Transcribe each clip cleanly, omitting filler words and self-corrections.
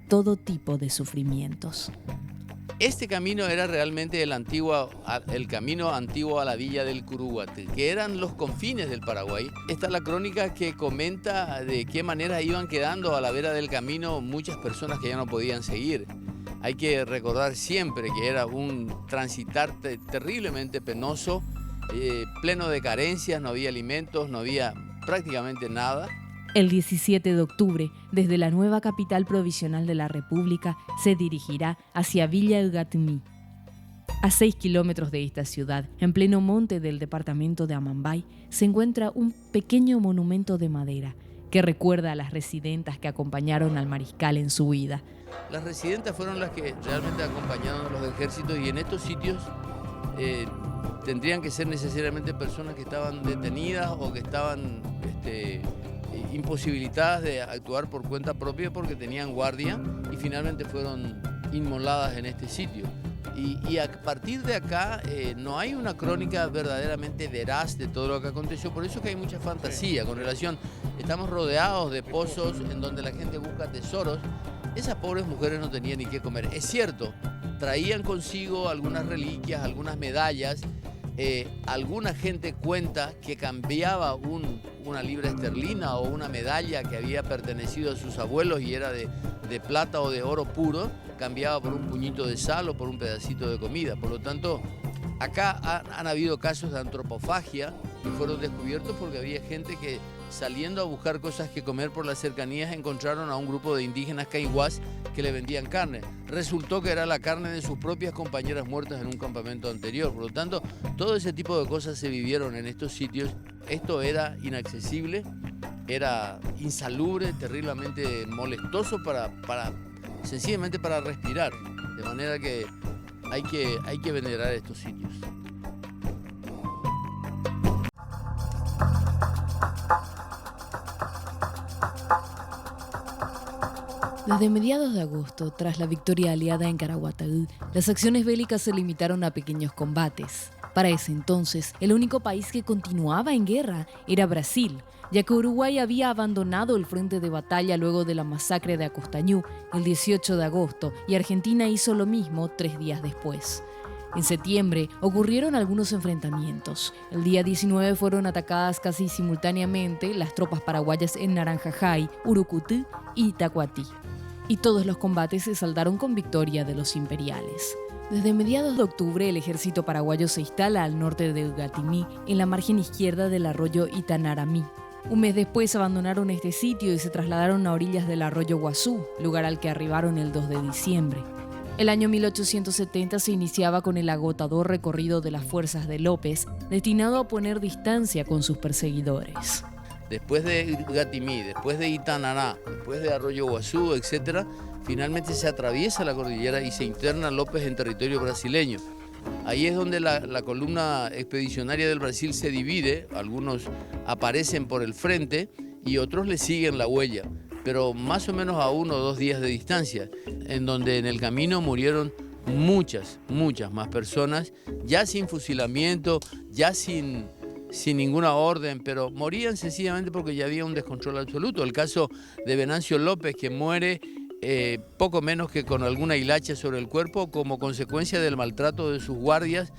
todo tipo de sufrimientos. Este camino era realmente el camino antiguo a la villa del Curuguaty, que eran los confines del Paraguay. Esta es la crónica que comenta de qué manera iban quedando a la vera del camino muchas personas que ya no podían seguir. Hay que recordar siempre que era un transitar terriblemente penoso, pleno de carencias, no había alimentos, no había prácticamente nada. El 17 de octubre, desde la nueva capital provisional de la República, se dirigirá hacia Villa Eugatimí. A 6 kilómetros de esta ciudad, en pleno monte del departamento de Amambay, se encuentra un pequeño monumento de madera que recuerda a las residentas que acompañaron al mariscal en su huida. Las residentas fueron las que realmente acompañaron a los ejércitos, y en estos sitios tendrían que ser necesariamente personas que estaban detenidas o que estaban imposibilitadas de actuar por cuenta propia porque tenían guardia, y finalmente fueron inmoladas en este sitio. Y a partir de acá no hay una crónica verdaderamente veraz de todo lo que aconteció, por eso que hay mucha fantasía con relación. Estamos rodeados de pozos en donde la gente busca tesoros. Esas pobres mujeres no tenían ni qué comer. Es cierto, traían consigo algunas reliquias, algunas medallas. Alguna gente cuenta que cambiaba una libra esterlina o una medalla que había pertenecido a sus abuelos y era de plata o de oro puro, cambiaba por un puñito de sal o por un pedacito de comida. Por lo tanto, acá han habido casos de antropofagia que fueron descubiertos porque había gente que, saliendo a buscar cosas que comer por las cercanías, encontraron a un grupo de indígenas caiguás que le vendían carne. Resultó que era la carne de sus propias compañeras muertas en un campamento anterior. Por lo tanto, todo ese tipo de cosas se vivieron en estos sitios. Esto era inaccesible, era insalubre, terriblemente molestoso sencillamente para respirar. De manera que hay que venerar estos sitios. Desde mediados de agosto, tras la victoria aliada en Caraguatagú, las acciones bélicas se limitaron a pequeños combates. Para ese entonces, el único país que continuaba en guerra era Brasil, ya que Uruguay había abandonado el frente de batalla luego de la masacre de Acostañú el 18 de agosto y Argentina hizo lo mismo 3 días después. En septiembre ocurrieron algunos enfrentamientos. El día 19 fueron atacadas casi simultáneamente las tropas paraguayas en Naranjajay, Urucutú y Itacoatí. Y todos los combates se saldaron con victoria de los imperiales. Desde mediados de octubre, el ejército paraguayo se instala al norte de Eugatimí, en la margen izquierda del arroyo Itanaramí. Un mes después abandonaron este sitio y se trasladaron a orillas del arroyo Guazú, lugar al que arribaron el 2 de diciembre. El año 1870 se iniciaba con el agotador recorrido de las fuerzas de López, destinado a poner distancia con sus perseguidores. Después de Eugatimí, después de Itananá, después de Arroyo Guazú, etc., finalmente se atraviesa la cordillera y se interna López en territorio brasileño. Ahí es donde la columna expedicionaria del Brasil se divide, algunos aparecen por el frente y otros le siguen la huella, pero más o menos a 1 o 2 días de distancia, en donde en el camino murieron muchas más personas, ya sin fusilamiento, ya sin ninguna orden, pero morían sencillamente porque ya había un descontrol absoluto. El caso de Venancio López, que muere poco menos que con alguna hilacha sobre el cuerpo como consecuencia del maltrato de sus guardias.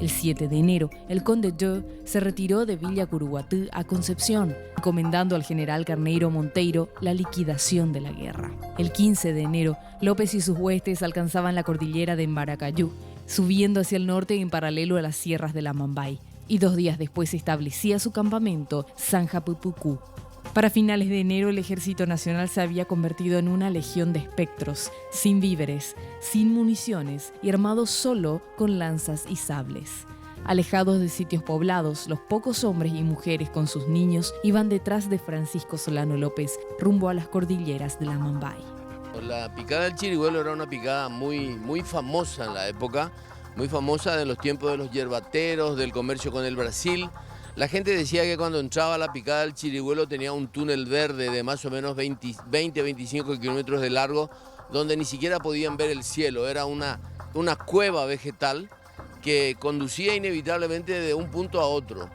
El 7 de enero, el conde Joe se retiró de Villa Curuguatú a Concepción, encomendando al general Carneiro Monteiro la liquidación de la guerra. El 15 de enero, López y sus huestes alcanzaban la cordillera de Maracayú, subiendo hacia el norte en paralelo a las sierras de la Amambay, y 2 días después establecía su campamento San Japupucú. Para finales de enero, el Ejército Nacional se había convertido en una legión de espectros, sin víveres, sin municiones y armados solo con lanzas y sables. Alejados de sitios poblados, los pocos hombres y mujeres con sus niños iban detrás de Francisco Solano López rumbo a las cordilleras de la Amambay. La picada del Chirigüelo era una picada muy famosa en la época, muy famosa en los tiempos de los yerbateros, del comercio con el Brasil. La gente decía que cuando entraba a la picada del Chirigüelo tenía un túnel verde de más o menos 20-25 kilómetros de largo, donde ni siquiera podían ver el cielo. Era una cueva vegetal que conducía inevitablemente de un punto a otro.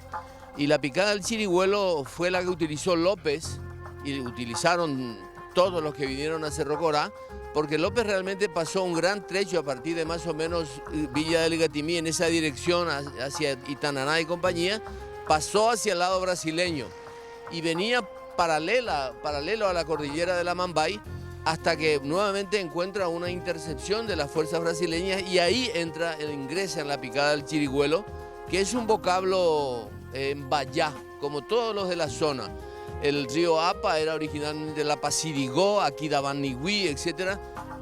Y la picada del Chirigüelo fue la que utilizó López, y utilizaron todos los que vinieron a Cerro Corá, porque López realmente pasó un gran trecho a partir de más o menos Villa del Igatimí, en esa dirección hacia Itananá y compañía, pasó hacia el lado brasileño y venía paralelo a la cordillera de la Mambay, hasta que nuevamente encuentra una intercepción de las fuerzas brasileñas y ahí ingresa en la picada del Chirigüelo, que es un vocablo en bayá, como todos los de la zona. El río Apa era originalmente la Pasirigó, aquí daban Nigüí, etc.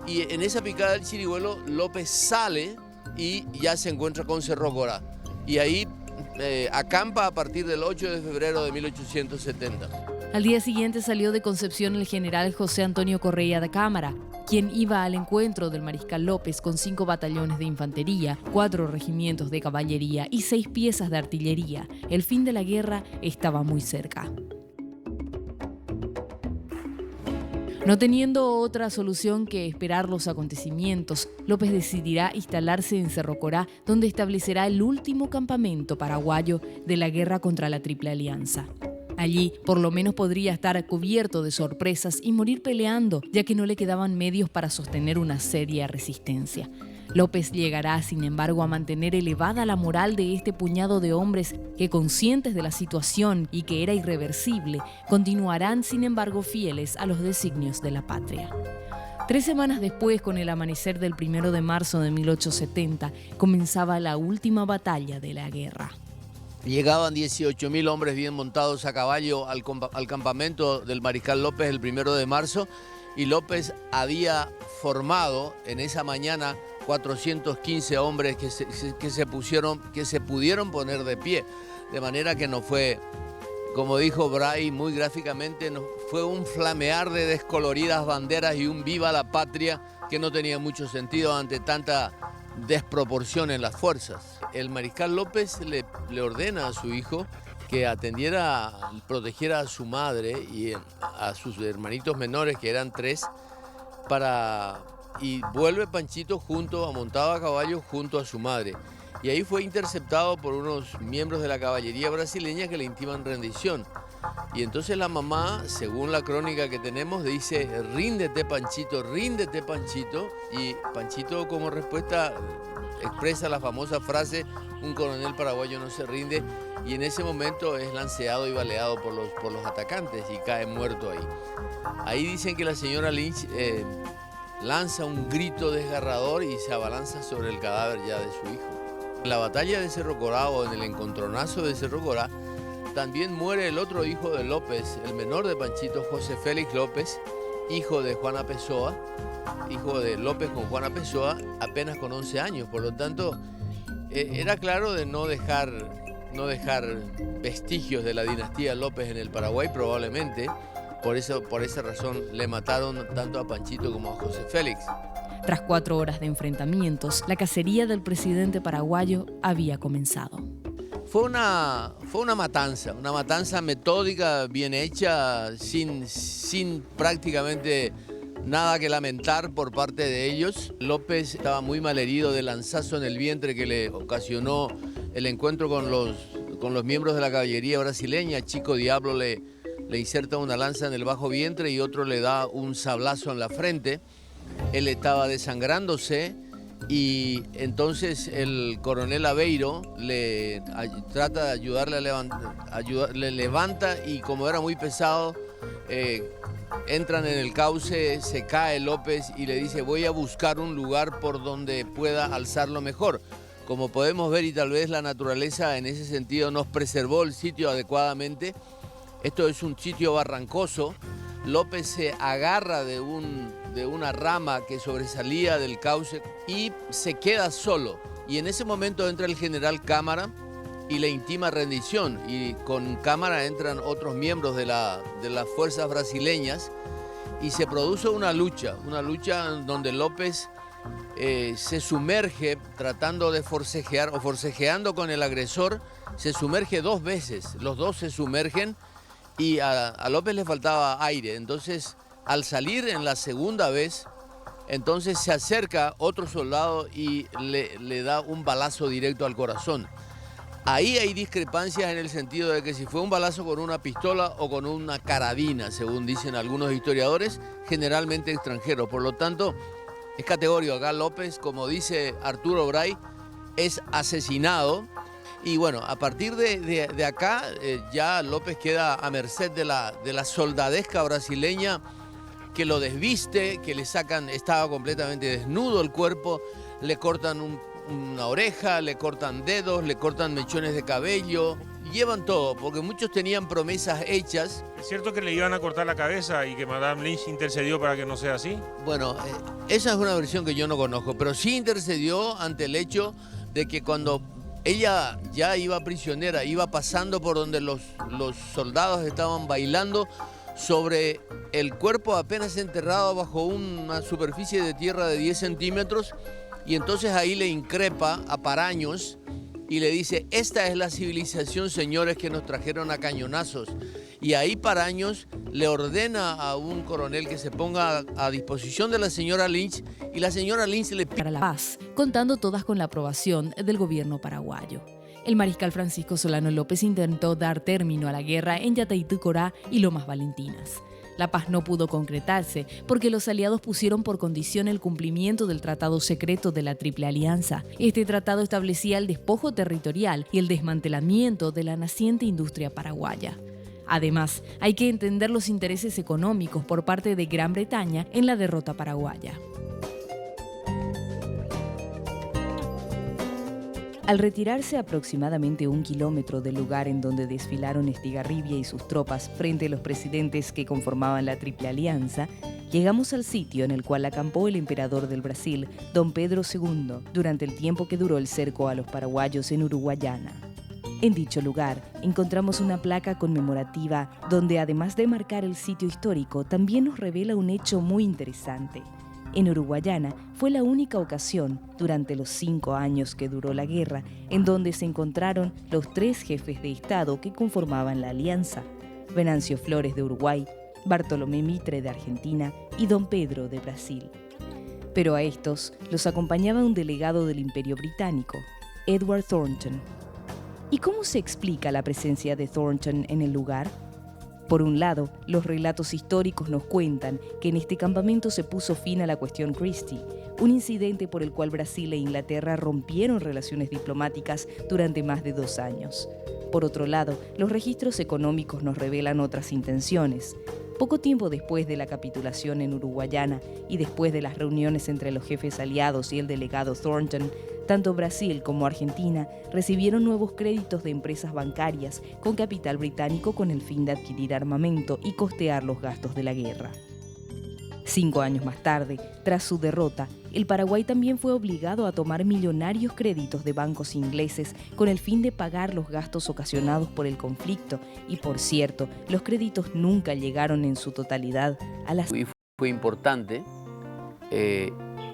Y en esa picada del Chirigüelo, López sale y ya se encuentra con Cerro Corá. Y ahí acampa a partir del 8 de febrero de 1870. Al día siguiente salió de Concepción el general José Antonio Correa da Cámara, quien iba al encuentro del mariscal López con 5 batallones de infantería, 4 regimientos de caballería y 6 piezas de artillería. El fin de la guerra estaba muy cerca. No teniendo otra solución que esperar los acontecimientos, López decidirá instalarse en Cerro Corá, donde establecerá el último campamento paraguayo de la guerra contra la Triple Alianza. Allí, por lo menos podría estar cubierto de sorpresas y morir peleando, ya que no le quedaban medios para sostener una seria resistencia. López llegará, sin embargo, a mantener elevada la moral de este puñado de hombres que, conscientes de la situación y que era irreversible, continuarán, sin embargo, fieles a los designios de la patria. 3 semanas después, con el amanecer del 1 de marzo de 1870, comenzaba la última batalla de la guerra. Llegaban 18.000 hombres bien montados a caballo al campamento del mariscal López el 1 de marzo, y López había formado en esa mañana 415 hombres que se pudieron poner de pie, de manera que no fue, como dijo Bray muy gráficamente, no fue un flamear de descoloridas banderas y un viva la patria que no tenía mucho sentido ante tanta desproporción en las fuerzas. El mariscal López le ordena a su hijo que protegiera a su madre y a sus hermanitos menores, que eran 3, y vuelve Panchito montado a caballo junto a su madre. Y ahí fue interceptado por unos miembros de la caballería brasileña que le intiman rendición. Y entonces la mamá, según la crónica que tenemos, dice: ríndete Panchito, ríndete Panchito. Y Panchito, como respuesta, expresa la famosa frase: un coronel paraguayo no se rinde. Y en ese momento es lanceado y baleado por los atacantes y cae muerto ahí. Ahí dicen que la señora Lynch lanza un grito desgarrador y se abalanza sobre el cadáver ya de su hijo. En la batalla de Cerro Corá, o en el encontronazo de Cerro Corá, también muere el otro hijo de López, el menor de Panchito, José Félix López, hijo de Juana Pessoa, hijo de López con Juana Pessoa, apenas con 11 años. Por lo tanto, era claro de no dejar vestigios de la dinastía López en el Paraguay, probablemente. Por esa razón le mataron tanto a Panchito como a José Félix. Tras 4 horas de enfrentamientos, la cacería del presidente paraguayo había comenzado. Fue una matanza metódica, bien hecha, sin prácticamente nada que lamentar por parte de ellos. López estaba muy malherido del lanzazo en el vientre que le ocasionó el encuentro con los miembros de la caballería brasileña. Chico Diablo le inserta una lanza en el bajo vientre y otro le da un sablazo en la frente. Él estaba desangrándose y entonces el coronel Aveiro le trata de ayudarle a levantar, le levanta, y como era muy pesado, entran en el cauce, se cae López y le dice: voy a buscar un lugar por donde pueda alzarlo mejor. Como podemos ver, y tal vez la naturaleza en ese sentido nos preservó el sitio adecuadamente, esto es un sitio barrancoso. López se agarra de una rama que sobresalía del cauce y se queda solo. Y en ese momento entra el general Cámara y le intima rendición. Y con Cámara entran otros miembros de las fuerzas brasileñas y se produce una lucha donde López se sumerge tratando de forcejear o forcejeando con el agresor. Se sumerge 2 veces, los dos se sumergen. Y a López le faltaba aire, entonces al salir en la segunda vez, entonces se acerca otro soldado y le da un balazo directo al corazón. Ahí hay discrepancias en el sentido de que si fue un balazo con una pistola o con una carabina, según dicen algunos historiadores, generalmente extranjeros. Por lo tanto, es categórico. Acá López, como dice Arturo Bray, es asesinado. Y bueno, a partir de acá ya López queda a merced de la soldadesca brasileña que lo desviste, que le sacan, estaba completamente desnudo el cuerpo, le cortan una oreja, le cortan dedos, le cortan mechones de cabello, llevan todo, porque muchos tenían promesas hechas. ¿Es cierto que le iban a cortar la cabeza y que Madame Lynch intercedió para que no sea así? Bueno, esa es una versión que yo no conozco, pero sí intercedió ante el hecho de que cuando ella ya iba prisionera, iba pasando por donde los soldados estaban bailando, sobre el cuerpo apenas enterrado bajo una superficie de tierra de 10 centímetros, y entonces ahí le increpa a Paraños y le dice: esta es la civilización, señores, que nos trajeron a cañonazos. Y ahí Paraños le ordena a un coronel que se ponga a disposición de la señora Lynch, y la señora Lynch le para la paz, contando todas con la aprobación del gobierno paraguayo. El mariscal Francisco Solano López intentó dar término a la guerra en Yataití, Corá y Lomas Valentinas. La paz no pudo concretarse porque los aliados pusieron por condición el cumplimiento del tratado secreto de la Triple Alianza. Este tratado establecía el despojo territorial y el desmantelamiento de la naciente industria paraguaya. Además, hay que entender los intereses económicos por parte de Gran Bretaña en la derrota paraguaya. Al retirarse aproximadamente 1 kilómetro del lugar en donde desfilaron Estigarribia y sus tropas frente a los presidentes que conformaban la Triple Alianza, llegamos al sitio en el cual acampó el emperador del Brasil, Don Pedro II, durante el tiempo que duró el cerco a los paraguayos en Uruguayana. En dicho lugar encontramos una placa conmemorativa donde, además de marcar el sitio histórico, también nos revela un hecho muy interesante. En Uruguayana fue la única ocasión, durante los 5 años que duró la guerra, en donde se encontraron los 3 jefes de Estado que conformaban la alianza: Venancio Flores de Uruguay, Bartolomé Mitre de Argentina y Don Pedro de Brasil. Pero a estos los acompañaba un delegado del Imperio Británico, Edward Thornton. ¿Y cómo se explica la presencia de Thornton en el lugar? Por un lado, los relatos históricos nos cuentan que en este campamento se puso fin a la cuestión Christie, un incidente por el cual Brasil e Inglaterra rompieron relaciones diplomáticas durante más de 2 años. Por otro lado, los registros económicos nos revelan otras intenciones. Poco tiempo después de la capitulación en Uruguayana y después de las reuniones entre los jefes aliados y el delegado Thornton, tanto Brasil como Argentina recibieron nuevos créditos de empresas bancarias con capital británico con el fin de adquirir armamento y costear los gastos de la guerra. 5 años más tarde, tras su derrota, el Paraguay también fue obligado a tomar millonarios créditos de bancos ingleses con el fin de pagar los gastos ocasionados por el conflicto, y por cierto, los créditos nunca llegaron en su totalidad a las... Fue importante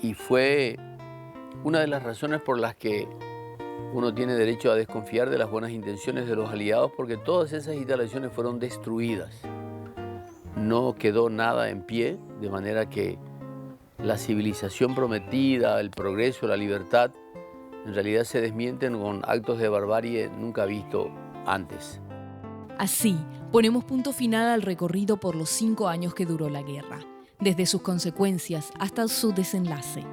y fue una de las razones por las que uno tiene derecho a desconfiar de las buenas intenciones de los aliados, porque todas esas instalaciones fueron destruidas. No quedó nada en pie, de manera que la civilización prometida, el progreso, la libertad, en realidad se desmienten con actos de barbarie nunca visto antes. Así, ponemos punto final al recorrido por los 5 años que duró la guerra, desde sus consecuencias hasta su desenlace.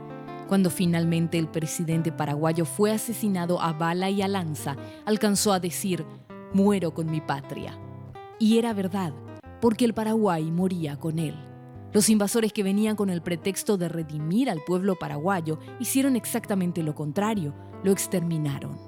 Cuando finalmente el presidente paraguayo fue asesinado a bala y a lanza, alcanzó a decir: «Muero con mi patria». Y era verdad, porque el Paraguay moría con él. Los invasores, que venían con el pretexto de redimir al pueblo paraguayo, hicieron exactamente lo contrario: lo exterminaron.